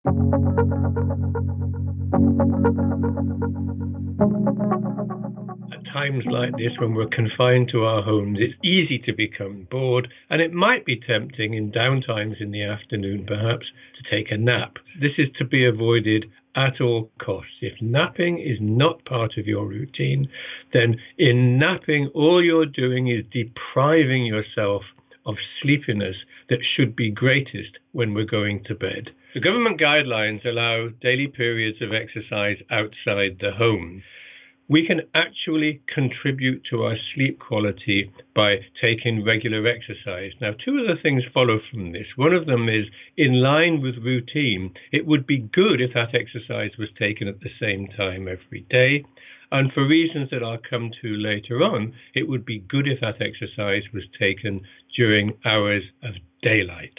At times like this, when we're confined to our homes, it's easy to become bored, and it might be tempting in downtimes in the afternoon, perhaps, to take a nap. This is to be avoided at all costs. If napping is not part of your routine, then in napping, all you're doing is depriving yourself of sleepiness that should be greatest when we're going to bed. The government guidelines allow daily periods of exercise outside the home. We can actually contribute to our sleep quality by taking regular exercise. Now, two other things follow from this. One of them is, in line with routine, it would be good if that exercise was taken at the same time every day. And for reasons that I'll come to later on, it would be good if that exercise was taken during hours of daylight.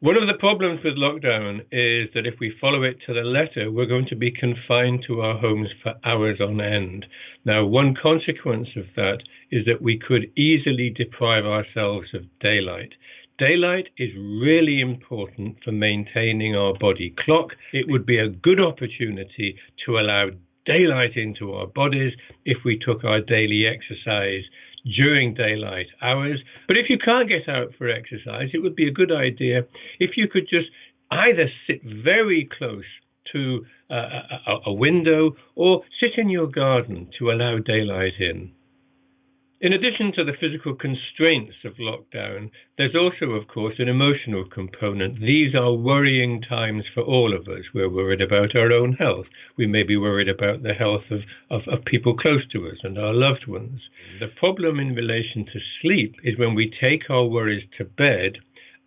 One of the problems with lockdown is that if we follow it to the letter, we're going to be confined to our homes for hours on end. Now, one consequence of that is that we could easily deprive ourselves of daylight. Daylight is really important for maintaining our body clock. It would be a good opportunity to allow daylight into our bodies if we took our daily exercise during daylight hours. But if you can't get out for exercise, it would be a good idea if you could just either sit very close to a window or sit in your garden to allow daylight in. In addition to the physical constraints of lockdown, there's also, of course, an emotional component. These are worrying times for all of us. We're worried about our own health. We may be worried about the health of people close to us and our loved ones. The problem in relation to sleep is when we take our worries to bed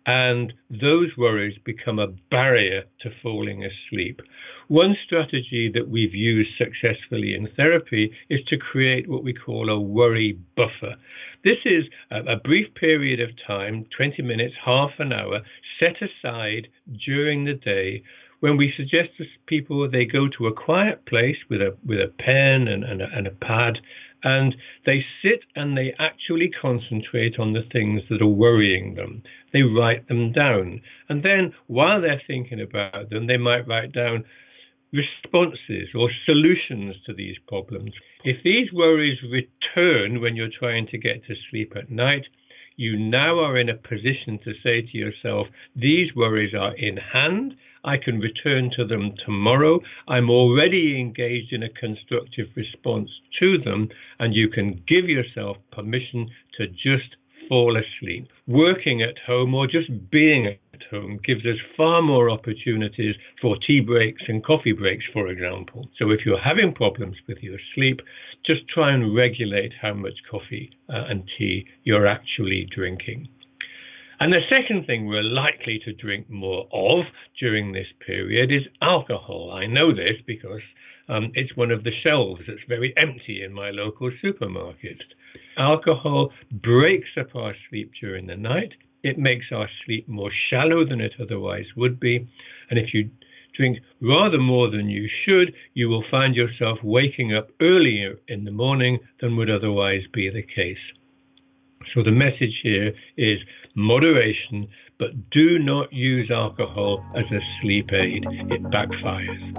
and those worries become a barrier to falling asleep. One strategy that we've used successfully in therapy is to create what we call a worry buffer. This is a brief period of time, 20 minutes, half an hour, set aside during the day when we suggest to people they go to a quiet place with a pen and a pad, and they sit and they actually concentrate on the things that are worrying them. They write them down. And then while they're thinking about them, they might write down responses or solutions to these problems. If these worries return when you're trying to get to sleep at night, you now are in a position to say to yourself, these worries are in hand. I can return to them tomorrow. I'm already engaged in a constructive response to them, and you can give yourself permission to just fall asleep. Working at home or just being at home gives us far more opportunities for tea breaks and coffee breaks, for example. So if you're having problems with your sleep, just try and regulate how much coffee and tea you're actually drinking. And the second thing we're likely to drink more of during this period is alcohol. I know this because it's one of the shelves that's very empty in my local supermarket. Alcohol breaks up our sleep during the night. It makes our sleep more shallow than it otherwise would be. And if you drink rather more than you should, you will find yourself waking up earlier in the morning than would otherwise be the case. So the message here is moderation, but do not use alcohol as a sleep aid. It backfires.